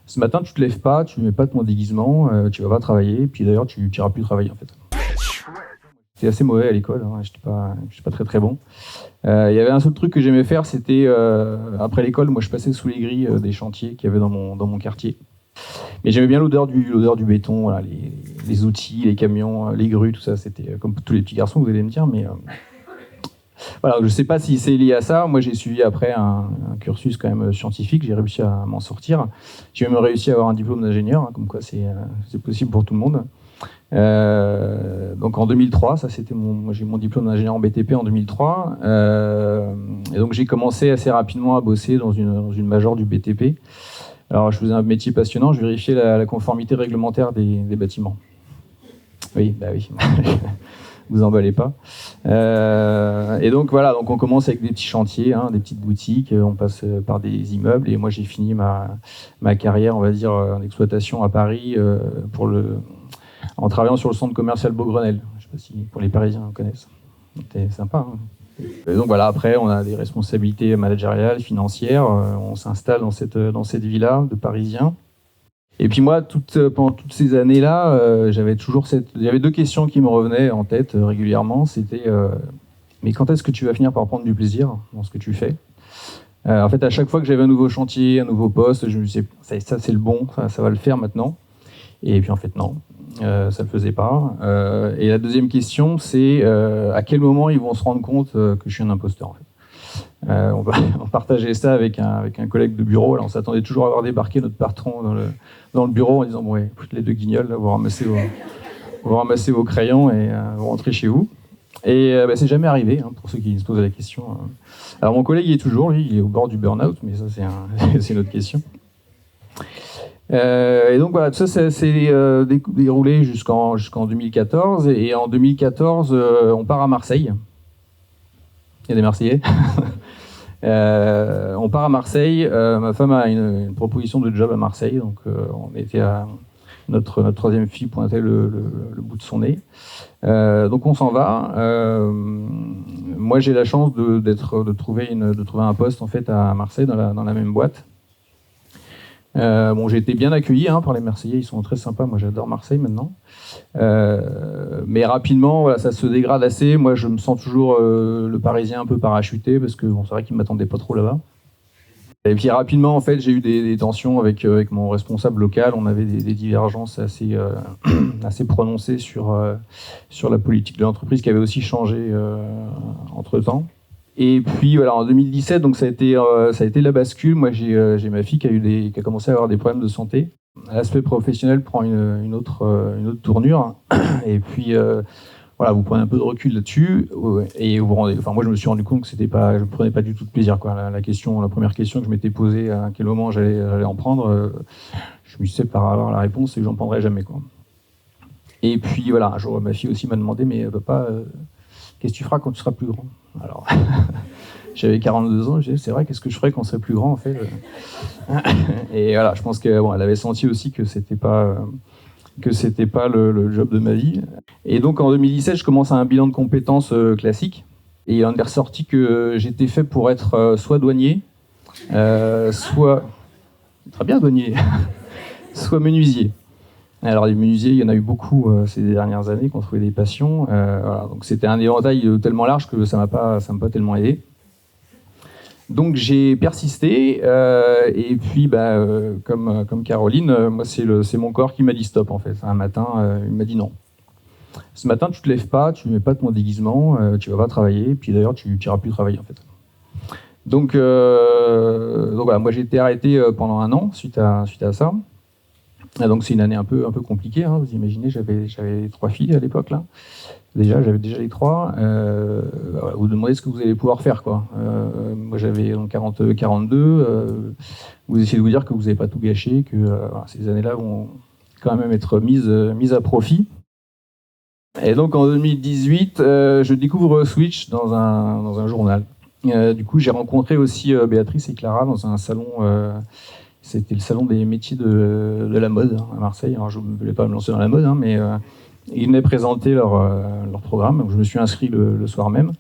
Ce matin, tu te lèves pas, tu mets pas ton déguisement, tu vas pas travailler, puis d'ailleurs, tu n'iras plus travailler en fait. J'étais assez mauvais à l'école, hein, j'étais pas très très bon. Il y avait un seul truc que j'aimais faire, c'était après l'école, moi je passais sous les grilles des chantiers qu'il y avait dans mon quartier. Mais j'aimais bien l'odeur du béton, voilà, les outils, les camions, les grues, tout ça. C'était comme tous les petits garçons, vous allez me dire, mais voilà, je ne sais pas si c'est lié à ça. Moi, j'ai suivi après un cursus quand même scientifique. J'ai réussi à m'en sortir. J'ai même réussi à avoir un diplôme d'ingénieur, hein, comme quoi c'est possible pour tout le monde. Donc en 2003, ça c'était moi j'ai mon diplôme d'ingénieur en BTP en 2003. Et donc j'ai commencé assez rapidement à bosser dans une major du BTP. Alors, je faisais un métier passionnant, je vérifiais la conformité réglementaire des bâtiments. Oui, bah oui, vous emballez pas. Et donc voilà, donc on commence avec des petits chantiers, hein, des petites boutiques, on passe par des immeubles, et moi j'ai fini ma carrière, on va dire, en exploitation à Paris en travaillant sur le centre commercial Beaugrenelle. Je ne sais pas si pour les Parisiens connaissent. C'était sympa, hein. Et donc voilà, après, on a des responsabilités managériales, financières. On s'installe dans cette villa de Parisiens. Et puis moi, pendant toutes ces années-là, j'avais deux questions qui me revenaient en tête régulièrement. C'était mais quand est-ce que tu vas finir par prendre du plaisir dans ce que tu fais? En fait, à chaque fois que j'avais un nouveau chantier, un nouveau poste, je me disais, ça c'est le bon, ça va le faire maintenant. Et puis en fait, non. Ça ne le faisait pas. Et la deuxième question, c'est à quel moment ils vont se rendre compte que je suis un imposteur. En fait. On partageait ça avec un collègue de bureau. Alors, on s'attendait toujours à voir débarquer notre patron dans le bureau en disant bon, ouais, les deux guignols, là, vous ramassez vos crayons et vous rentrez chez vous. Et c'est jamais arrivé, hein, pour ceux qui se posent la question. Alors mon collègue y est toujours, lui, il est au bord du burn-out, mais ça c'est une autre question. Et donc voilà, tout ça s'est déroulé jusqu'en 2014. Et en 2014, on part à Marseille. Il y a des Marseillais. On part à Marseille. Ma femme a une proposition de job à Marseille. Donc on était à notre troisième fille pointait le bout de son nez. Donc on s'en va. Moi j'ai la chance de trouver un poste en fait à Marseille dans la même boîte. J'ai été bien accueilli par les Marseillais, ils sont très sympas, moi j'adore Marseille maintenant. Mais rapidement, voilà, ça se dégrade assez. Moi je me sens toujours le Parisien un peu parachuté, parce que c'est vrai qu'ils ne m'attendaient pas trop là-bas. Et puis rapidement, en fait, j'ai eu des tensions avec mon responsable local. On avait des divergences assez prononcées sur la politique de l'entreprise, qui avait aussi changé entre-temps. Et puis voilà, en 2017, donc ça a été la bascule. Moi, j'ai ma fille qui a commencé à avoir des problèmes de santé. L'aspect professionnel prend une autre tournure. Et puis voilà, vous prenez un peu de recul là-dessus et moi, je me suis rendu compte que je ne prenais pas du tout de plaisir, quoi. La première question que je m'étais posée, à quel moment j'allais en prendre, je me disais par avoir la réponse, c'est que j'en prendrais jamais, quoi. Et puis voilà, un jour, ma fille aussi m'a demandé, mais papa, qu'est-ce que tu feras quand tu seras plus grand? Alors, j'avais 42 ans, je disais, c'est vrai, qu'est-ce que je ferais quand je serais plus grand, en fait? Et voilà, je pense qu'elle avait senti aussi que c'était pas le job de ma vie. Et donc en 2017, je commence un bilan de compétences classique. Et il en est ressorti que j'étais fait pour être soit douanier, soit... Très bien, douanier. Soit menuisier. Alors les menuisiers, il y en a eu beaucoup ces dernières années qui ont trouvé des passions. Voilà. Donc c'était un éventail tellement large que ça m'a pas tellement aidé. Donc j'ai persisté, et puis comme Caroline, moi c'est mon corps qui m'a dit stop, en fait. Un matin, il m'a dit non. Ce matin, tu te lèves pas, tu mets pas ton déguisement, tu vas pas travailler, puis d'ailleurs tu n'iras plus travailler, en fait. Donc voilà, moi j'ai été arrêté pendant 1 an suite à ça. Et donc c'est une année un peu compliquée, hein. Vous imaginez, j'avais 3 filles à l'époque là. J'avais déjà les 3. Vous vous demandez ce que vous allez pouvoir faire, quoi. Moi, j'avais 42. Vous essayez de vous dire que vous n'avez pas tout gâché, que ces années-là vont quand même être mises à profit. Et donc, en 2018, je découvre Switch dans un journal. Du coup, j'ai rencontré aussi Béatrice et Clara dans un salon. C'était le salon des métiers de la mode à Marseille. Alors, je ne voulais pas me lancer dans la mode, mais... ils venaient présenter leur programme, donc je me suis inscrit le soir même.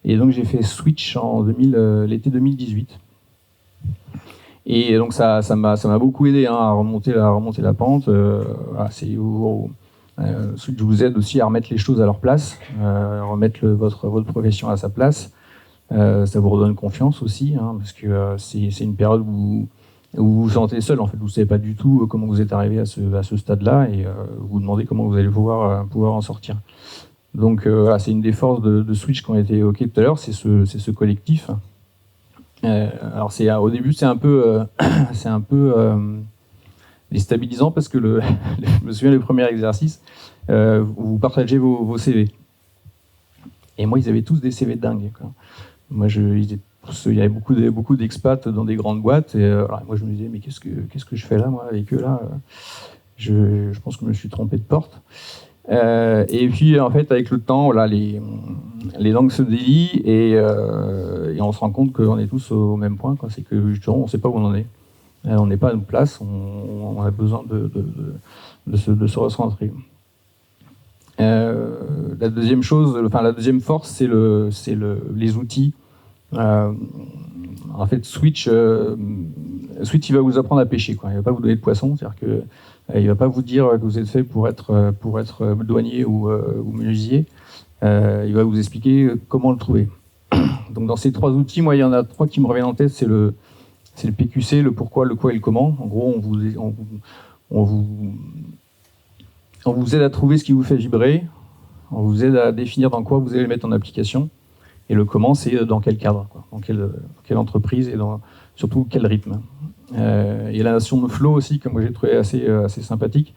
Et donc j'ai fait Switch l'été 2018. Et donc ça m'a beaucoup aidé à remonter la pente. Voilà, Switch vous aide aussi à remettre les choses à leur place, remettre votre profession à sa place. Ça vous redonne confiance aussi, parce que c'est une période où vous vous sentez seul, en fait. Vous ne savez pas du tout comment vous êtes arrivé à ce stade-là, et vous vous demandez comment vous allez pouvoir en sortir. Donc voilà, c'est une des forces de Switch qui ont été évoquées tout à l'heure, c'est ce collectif. Alors au début c'est un peu déstabilisant parce que je me souviens du premier exercice, vous partagez vos CV. Et moi ils avaient tous des CV de dingue, quoi. Moi il y avait beaucoup d'expats dans des grandes boîtes, et moi je me disais mais qu'est-ce que je fais là, moi, avec eux là, je pense que je me suis trompé de porte. Et puis en fait avec le temps, là, les langues se délient, et on se rend compte qu'on est tous au même point, quoi. C'est que justement on ne sait pas où on en est. On n'est pas à notre place, on a besoin de se recentrer. La deuxième force, c'est les outils. En fait, Switch, il va vous apprendre à pêcher, quoi. Il va pas vous donner de poisson, c'est-à-dire que il va pas vous dire que vous êtes fait pour être douanier ou menuisier. Il va vous expliquer comment le trouver. Donc dans ces 3 outils, moi il y en a 3 qui me reviennent en tête. C'est le PQC, le pourquoi, le quoi et le comment. En gros, on vous aide à trouver ce qui vous fait vibrer. On vous aide à définir dans quoi vous allez le mettre en application. Et le comment, c'est dans quel cadre, quoi, dans quelle entreprise, et surtout quel rythme. Il y a la notion de flow aussi, que moi j'ai trouvé assez sympathique.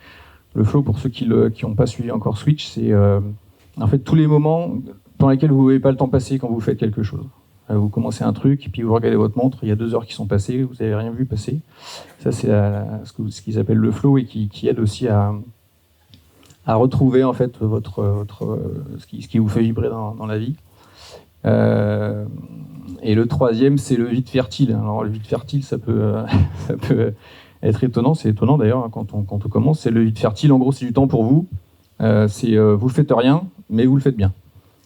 Le flow, pour ceux qui n'ont pas suivi encore Switch, c'est en fait tous les moments dans lesquels vous ne voyez pas le temps passer quand vous faites quelque chose. Vous commencez un truc, et puis vous regardez votre montre, il y a 2 heures qui sont passées, vous n'avez rien vu passer. Ça, c'est ce qu'ils appellent le flow, et qui aide aussi à retrouver en fait ce qui vous fait vibrer dans la vie. Et le 3e, c'est le vide fertile. Alors le vide fertile, ça peut être étonnant. C'est étonnant d'ailleurs quand on commence. C'est le vide fertile. En gros, c'est du temps pour vous. Vous faites rien, mais vous le faites bien.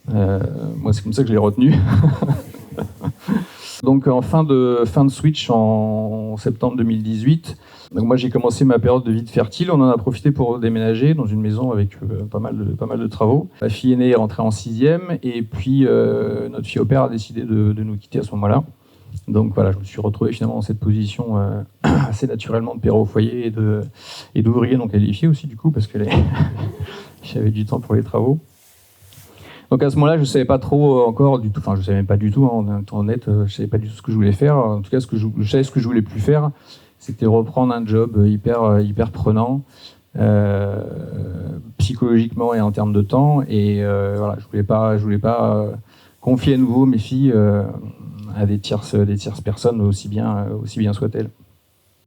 Moi, c'est comme ça que je l'ai retenu. Donc en fin de Switch, en septembre 2018, donc moi j'ai commencé ma période de vide fertile. On en a profité pour déménager dans une maison avec pas mal de travaux. La fille aînée est rentrée en 6e, et puis notre fille au père a décidé de nous quitter à ce moment-là. Donc voilà, je me suis retrouvé finalement dans cette position assez naturellement de père au foyer et d'ouvrier non qualifié aussi, du coup, parce que j'avais du temps pour les travaux. Donc à ce moment-là, je ne savais pas trop encore du tout, enfin je ne savais même pas du tout, en étant honnête, je ne savais pas du tout ce que je voulais faire. En tout cas, je savais ce que je voulais plus faire, c'était reprendre un job hyper prenant, psychologiquement et en termes de temps. Et voilà, je voulais pas confier à nouveau mes filles à des tierces personnes, aussi bien soient-elles.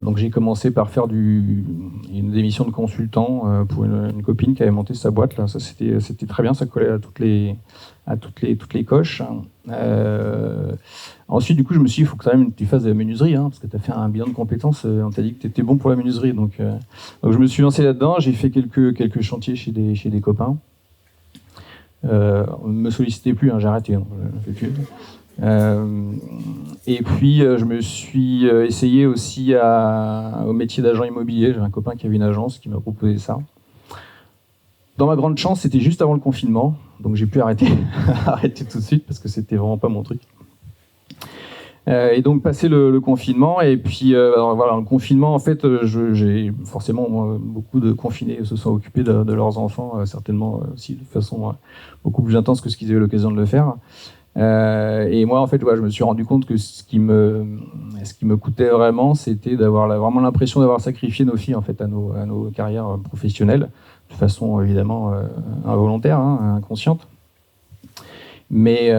Donc j'ai commencé par faire une démission de consultant pour une copine qui avait monté sa boîte. Là, ça c'était très bien, ça collait à toutes les coches. Ensuite, du coup, je me suis dit, il faut quand même que tu fasses de la menuiserie, parce que tu as fait un bilan de compétences, on t'a dit que tu étais bon pour la menuiserie. Donc je me suis lancé là-dedans, j'ai fait quelques chantiers chez des copains. On ne me sollicitait plus, j'ai arrêté, je ne fais plus. Et puis je me suis essayé aussi au métier d'agent immobilier. J'ai un copain qui avait une agence qui m'a proposé ça. Dans ma grande chance, c'était juste avant le confinement, donc j'ai pu arrêter tout de suite parce que c'était vraiment pas mon truc. Et donc passé le confinement, et puis voilà, le confinement, en fait, j'ai forcément beaucoup de confinés se sont occupés de leurs enfants, certainement aussi de façon beaucoup plus intense que ce qu'ils avaient l'occasion de le faire. Et moi, en fait, je me suis rendu compte que ce qui me coûtait vraiment, c'était d'avoir vraiment l'impression d'avoir sacrifié nos filles en fait à nos carrières professionnelles, de façon évidemment involontaire, inconsciente. Mais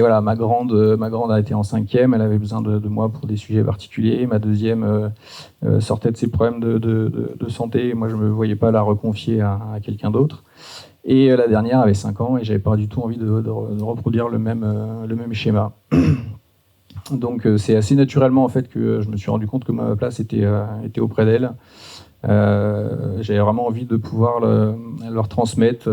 voilà, ma grande a été en 5e, elle avait besoin de moi pour des sujets particuliers. Ma deuxième sortait de ses problèmes de santé, moi je me voyais pas la reconfier à quelqu'un d'autre. Et la dernière avait 5 ans et j'avais pas du tout envie de reproduire le même schéma. Donc c'est assez naturellement en fait que je me suis rendu compte que ma place était auprès d'elle. J'avais vraiment envie de pouvoir leur transmettre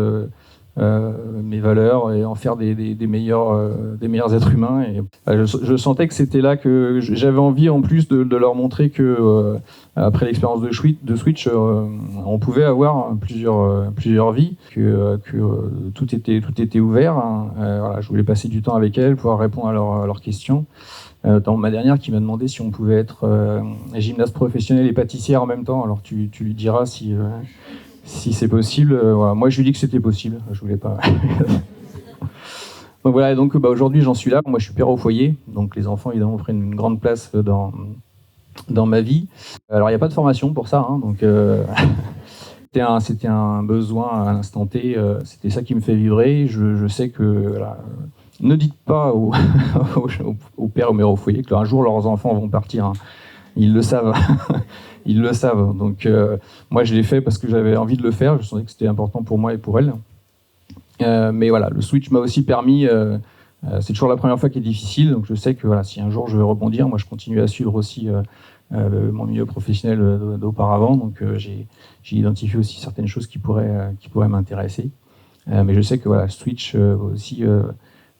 mes valeurs et en faire des meilleurs êtres humains. Et je sentais que c'était là que j'avais envie en plus de leur montrer que après l'expérience de Switch, on pouvait avoir plusieurs vies, que tout était ouvert. Hein. Voilà, je voulais passer du temps avec elles, pouvoir répondre à leurs questions. Dans ma dernière qui m'a demandé si on pouvait être gymnaste professionnel et pâtissière en même temps. Alors tu lui diras si c'est possible. Voilà. Moi je lui dis que c'était possible. Je voulais pas. Donc voilà. Donc aujourd'hui j'en suis là. Moi je suis père au foyer. Donc les enfants évidemment prennent une grande place dans ma vie. Alors il n'y a pas de formation pour ça. Hein, donc c'était un besoin à l'instant T. C'était ça qui me fait vibrer. Je sais que voilà, ne dites pas aux pères ou mères au foyer qu'un jour leurs enfants vont partir. Hein. Ils le savent. Ils le savent. Donc moi je l'ai fait parce que j'avais envie de le faire. Je sentais que c'était important pour moi et pour elles. Mais voilà, le Switch m'a aussi permis. C'est toujours la première fois qui est difficile. Donc je sais que voilà, si un jour je veux rebondir, moi je continue à suivre aussi mon milieu professionnel d'auparavant. Donc j'ai identifié aussi certaines choses qui pourraient m'intéresser. Mais je sais que voilà, Switch aussi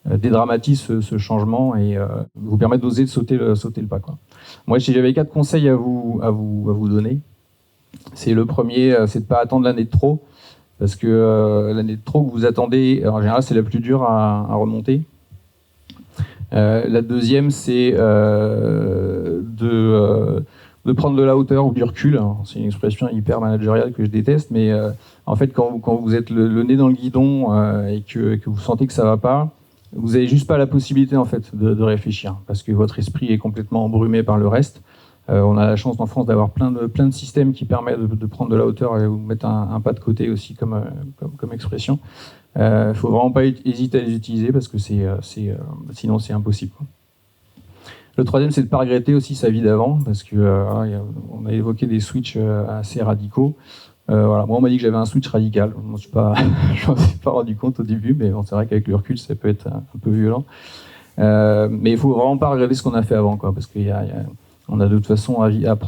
dédramatise ce changement et vous permet d'oser sauter le pas. Quoi. Moi, si j'avais 4 conseils à vous donner, c'est le premier, c'est de ne pas attendre l'année de trop, parce que l'année de trop que vous attendez, en général, c'est la plus dure à remonter. La deuxième, c'est de prendre de la hauteur ou du recul. C'est une expression hyper managériale que je déteste, mais en fait, quand vous êtes le nez dans le guidon et que vous sentez que ça ne va pas, vous n'avez juste pas la possibilité en fait de réfléchir, parce que votre esprit est complètement embrumé par le reste. On a la chance en France d'avoir plein de systèmes qui permettent de prendre de la hauteur et vous mettre un pas de côté aussi comme expression. Il ne faut vraiment pas hésiter à les utiliser parce que sinon c'est impossible. Le troisième, c'est de ne pas regretter aussi sa vie d'avant, parce que on a évoqué des switches assez radicaux. Voilà. Moi, on m'a dit que j'avais un switch radical. Je ne m'en suis pas rendu compte au début, mais bon, c'est vrai qu'avec le recul, ça peut être un peu violent. Mais il ne faut vraiment pas regretter ce qu'on a fait avant, quoi, parce qu'on a de toute façon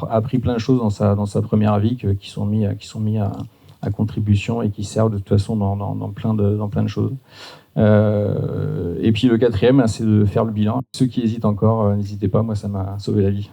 appris plein de choses dans sa première vie qui sont mis à contribution et qui servent de toute façon dans plein de choses. Et puis le quatrième, c'est de faire le bilan. Ceux qui hésitent encore, n'hésitez pas, moi ça m'a sauvé la vie.